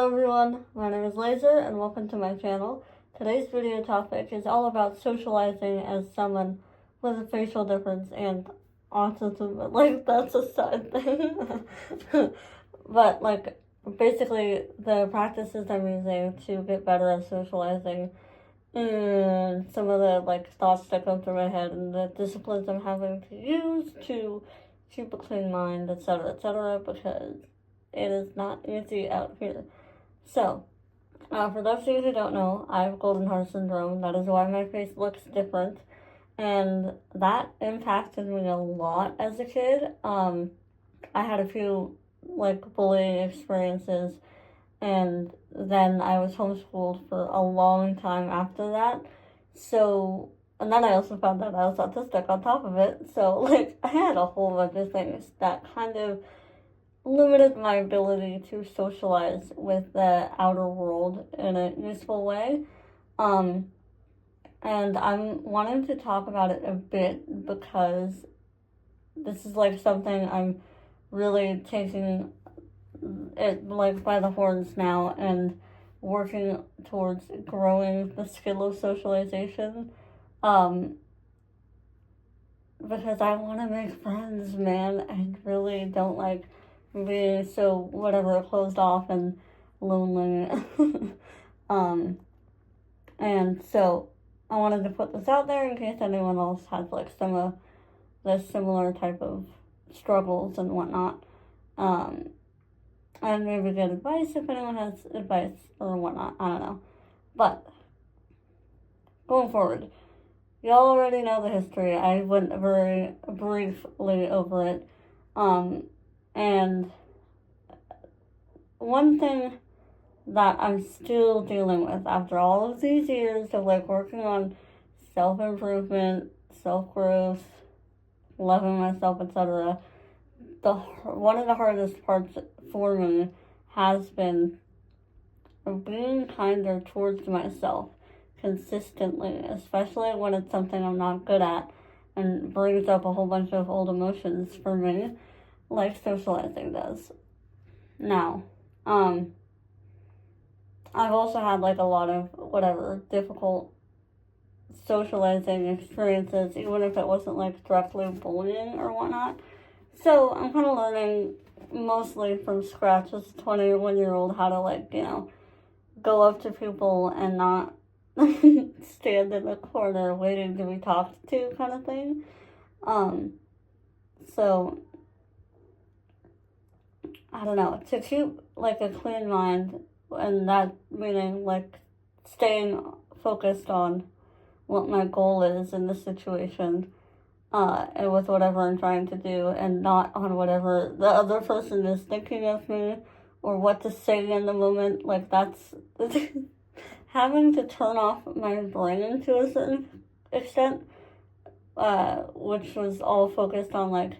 Hello everyone, my name is Laser and welcome to my channel. Today's video topic is all about socializing as someone with a facial difference and autism, but that's a side thing. But basically the practices I'm using to get better at socializing and some of the thoughts that come through my head and the disciplines I'm having to use to keep a clean mind, etc., because it is not easy out here. So, for those of you who don't know, I have golden heart syndrome. That is why my face looks different. And that impacted me a lot as a kid. I had a few, bullying experiences. And then I was homeschooled for a long time after that. So, and then I also found out I was autistic on top of it. So, I had a whole bunch of things that kind of limited my ability to socialize with the outer world in a useful way. And I'm wanting to talk about it a bit because this is something I'm really taking it by the horns now and working towards growing the skill of socialization. Because I want to make friends, man. I really don't being so closed off and lonely. And so I wanted to put this out there in case anyone else has some of the similar type of struggles and whatnot. And maybe get advice if anyone has advice or whatnot. I don't know. But going forward, y'all already know the history. I went very briefly over it. And one thing that I'm still dealing with after all of these years of working on self-improvement, self-growth, loving myself, etc., one of the hardest parts for me has been being kinder towards myself consistently, especially when it's something I'm not good at and brings up a whole bunch of old emotions for me, like socializing does. Now, I've also had a lot of difficult socializing experiences, even if it wasn't directly bullying or whatnot. So I'm kind of learning mostly from scratch as a 21-year-old how to go up to people and not stand in the corner waiting to be talked to kind of thing. So I don't know, to keep a clean mind, and that meaning staying focused on what my goal is in this situation, and with whatever I'm trying to do, and not on whatever the other person is thinking of me or what to say in the moment. That's having to turn off my brain to a certain extent, which was all focused on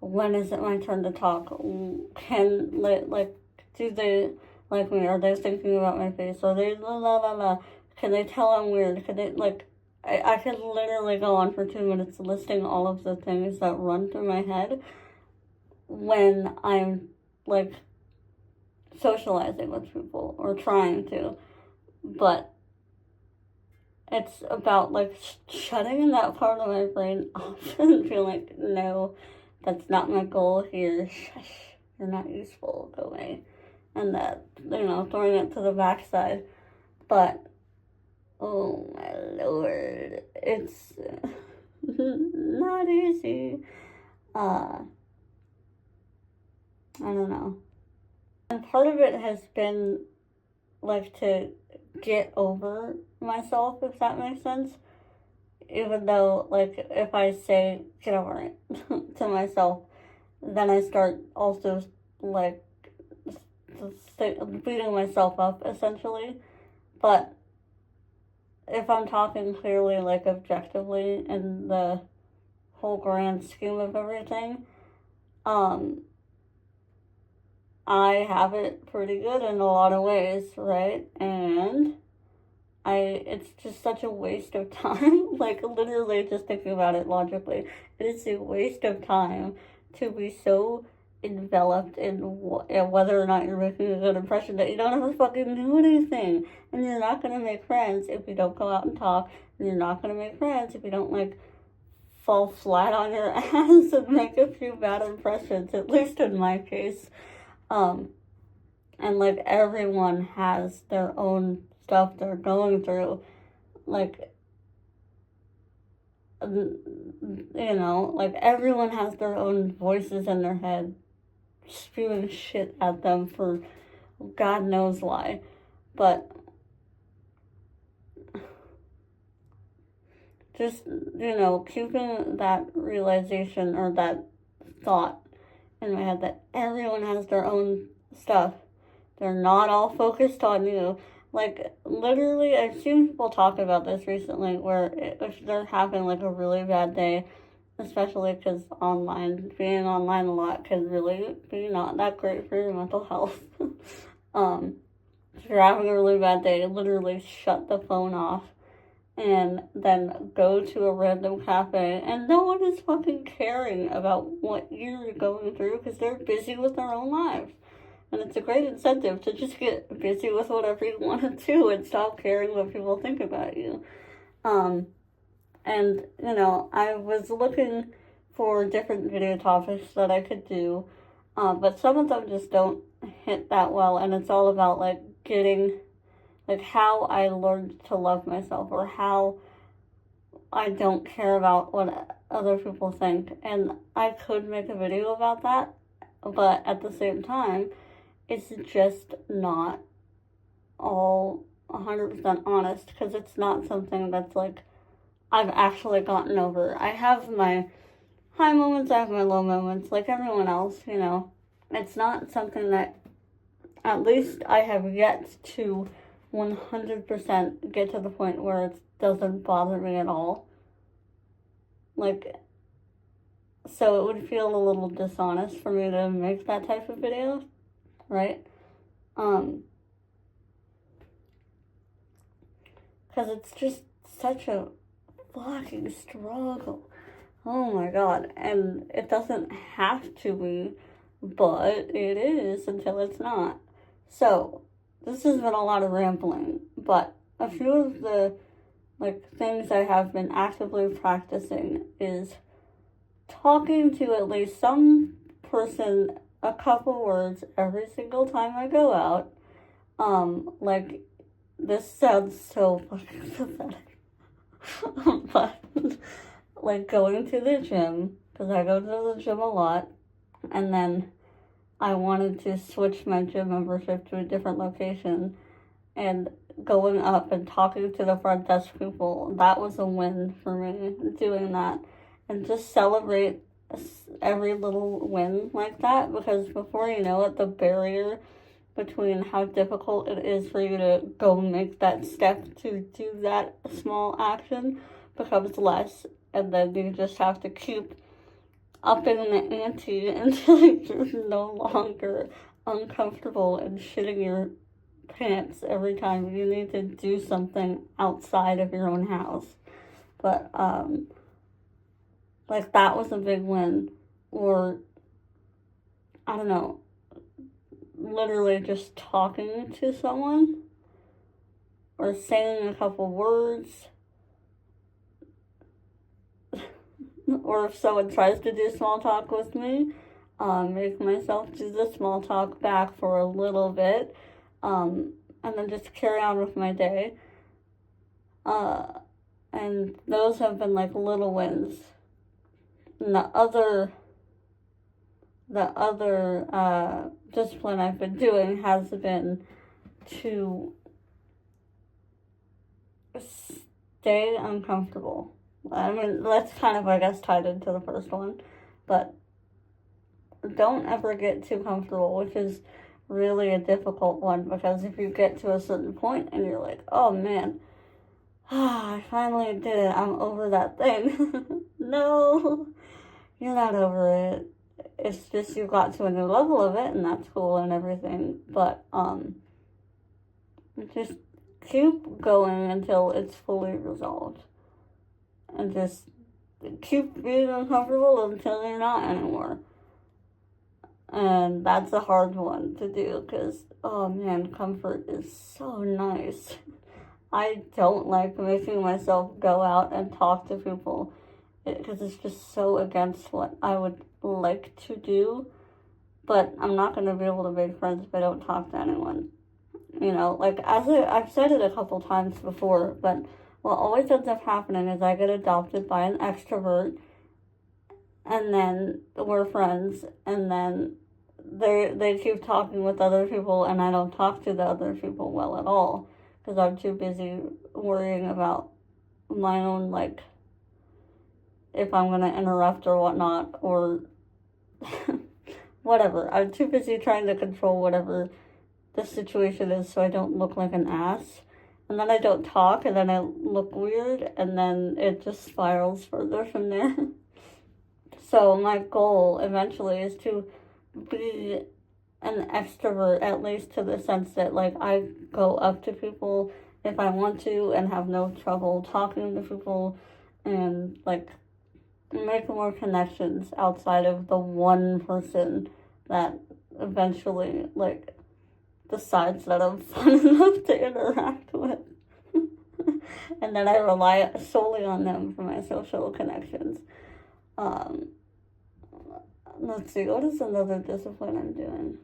when is it my turn to talk? Do they like me? Are they thinking about my face? Are they la la la la? Can they tell I'm weird? Can they I could literally go on for 2 minutes listing all of the things that run through my head when I'm socializing with people or trying to, but it's about shutting that part of my brain off and being no, that's not my goal here. Shush, you're not useful. Go away. And that, throwing it to the backside. But, oh my lord, it's not easy. I don't know. And part of it has been, to get over myself, if that makes sense. Even though, if I say, get over it, to myself, then I start also, beating myself up, essentially. But if I'm talking clearly, objectively, in the whole grand scheme of everything, I have it pretty good in a lot of ways, right? And it's just such a waste of time. Literally just thinking about it logically, it is a waste of time to be so enveloped in whether or not you're making a good impression, that you don't ever fucking do anything. And you're not going to make friends if you don't go out and talk. And you're not going to make friends if you don't, like, fall flat on your ass and make a few bad impressions, at least in my case. And, like, everyone has their own stuff they're going through. Like, you know, like, everyone has their own voices in their head spewing shit at them for God knows why. But just, you know, keeping that realization or that thought in my head that everyone has their own stuff. They're not all focused on you. Like, literally, I've seen people talk about this recently, where if they're having, like, a really bad day, especially because being online a lot can really be not that great for your mental health. If you're having a really bad day, literally shut the phone off and then go to a random cafe, and no one is fucking caring about what you're going through because they're busy with their own lives. And it's a great incentive to just get busy with whatever you want to do and stop caring what people think about you. And, you know, I was looking for different video topics that I could do, but some of them just don't hit that well, and it's all about, like, getting, like, how I learned to love myself, or how I don't care about what other people think. And I could make a video about that, but at the same time, it's just not all 100% honest, because it's not something that's, like, I've actually gotten over. I have my high moments, I have my low moments, like everyone else, you know. It's not something that, at least I have yet to 100% get to the point where it doesn't bother me at all. Like, so it would feel a little dishonest for me to make that type of video, right? Because it's just such a fucking struggle. Oh my god. And it doesn't have to be, but it is until it's not. So, this has been a lot of rambling, but a few of the, like, things I have been actively practicing is talking to at least some person a couple words every single time I go out. Like, this sounds so fucking pathetic, but, like, going to the gym, because I go to the gym a lot, and then I wanted to switch my gym membership to a different location, and going up and talking to the front desk people, that was a win for me, doing that, and just celebrate every little win like that, because before you know it, the barrier between how difficult it is for you to go make that step to do that small action becomes less, and then you just have to keep upping the ante until you're no longer uncomfortable and shitting your pants every time you need to do something outside of your own house. But, like, that was a big win. Or, I don't know, literally just talking to someone, or saying a couple words, or if someone tries to do small talk with me, make myself do the small talk back for a little bit, and then just carry on with my day. And those have been, like, little wins. And the other discipline I've been doing has been to stay uncomfortable. I mean, that's kind of, I guess, tied into the first one, but don't ever get too comfortable, which is really a difficult one, because if you get to a certain point and you're like, oh man, I finally did it, I'm over that thing. No, you're not over it. It's just you got to a new level of it, and that's cool and everything, but just keep going until it's fully resolved. And just keep being uncomfortable until you're not anymore. And that's a hard one to do because, oh man, comfort is so nice. I don't like making myself go out and talk to people because it's just so against what I would like to do. But I'm not going to be able to make friends if I don't talk to anyone. You know, like I've said it a couple times before, but what always ends up happening is I get adopted by an extrovert, and then we're friends, and then they keep talking with other people, and I don't talk to the other people well at all because I'm too busy worrying about my own, like, if I'm gonna interrupt or whatnot, or whatever. I'm too busy trying to control whatever the situation is so I don't look like an ass. And then I don't talk, and then I look weird, and then it just spirals further from there. So my goal eventually is to be an extrovert, at least to the sense that, like, I go up to people if I want to and have no trouble talking to people and, like, make more connections outside of the one person that eventually, like, decides that I'm fun enough to interact with. And then I rely solely on them for my social connections. Um, let's see, what is another discipline I'm doing?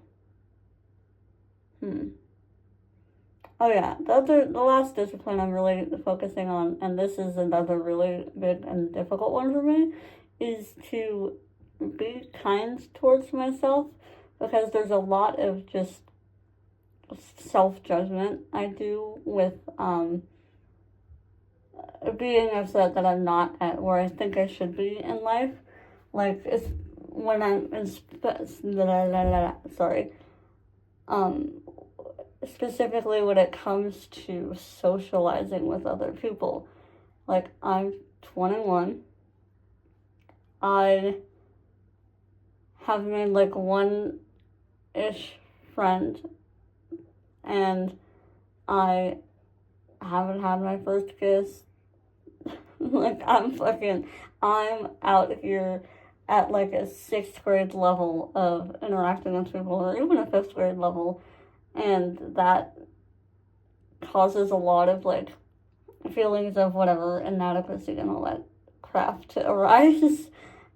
Oh yeah, the last discipline I'm really focusing on, and this is another really big and difficult one for me, is to be kind towards myself, because there's a lot of just self-judgment I do with being upset that I'm not at where I think I should be in life. Like, it's when I'm in specifically when it comes to socializing with other people. Like, I'm 21. I have made like one-ish friend, and I haven't had my first kiss. Like, I'm out here at like a 6th grade level of interacting with people, or even a 5th grade level, and that causes a lot of, like, feelings of whatever, inadequacy and all that crap to arise.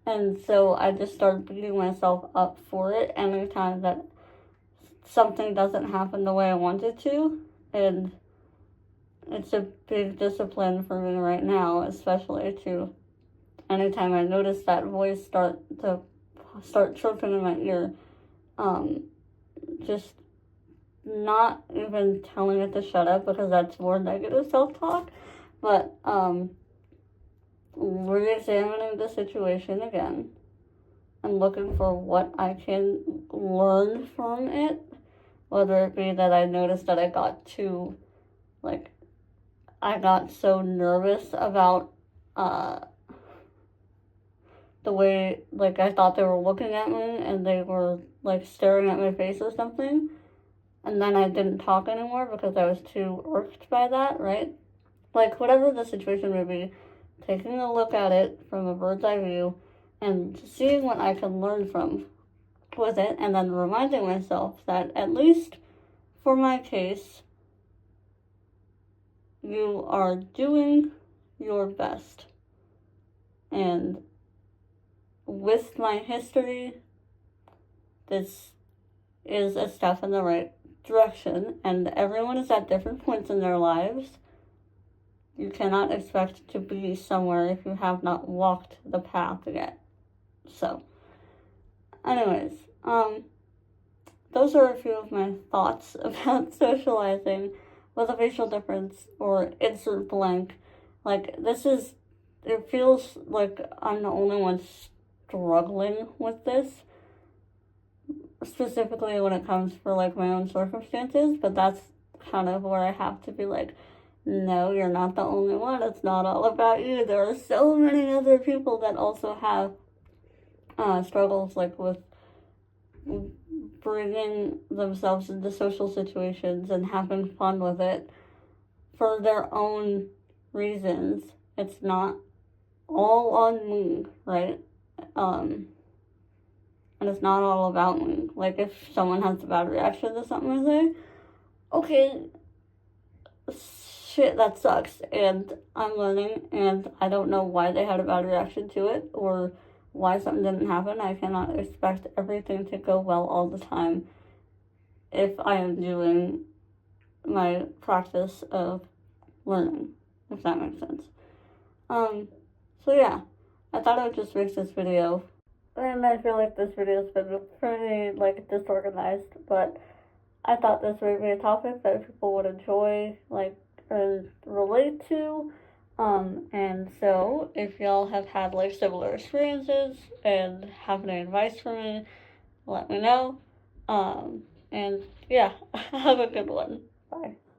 And so I just start beating myself up for it anytime that something doesn't happen the way I want it to. And it's a big discipline for me right now, especially to anytime I notice that voice start chirping in my ear, just not even telling it to shut up, because that's more negative self-talk, but re-examining the situation again and looking for what I can learn from it, whether it be that I noticed that I got so nervous about the way, like, I thought they were looking at me and they were, like, staring at my face or something, and then I didn't talk anymore because I was too irked by that, right? Like, whatever the situation may be, taking a look at it from a bird's eye view and seeing what I can learn from with it, and then reminding myself that, at least for my case, you are doing your best. And with my history, this is a step in the right direction, and everyone is at different points in their lives. You cannot expect to be somewhere if you have not walked the path yet. So, anyways, those are a few of my thoughts about socializing with a facial difference, or insert blank. Like, it feels like I'm the only one struggling with this, specifically when it comes for, like, my own circumstances, but that's kind of where I have to be like, no, you're not the only one. It's not all about you. There are so many other people that also have struggles, like, with bringing themselves into social situations and having fun with it for their own reasons. It's not all on me, right? And and it's not all about me. Like, if someone has a bad reaction to something I say, okay, shit, that sucks, and I'm learning, and I don't know why they had a bad reaction to it, or why something didn't happen. I cannot expect everything to go well all the time if I am doing my practice of learning, if that makes sense. So yeah, I thought I would just make this video, and I feel like this video's been pretty, like, disorganized, but I thought this would be a topic that people would enjoy, like, or relate to. And so if y'all have had, like, similar experiences and have any advice for me, let me know. And yeah, have a good one. Bye.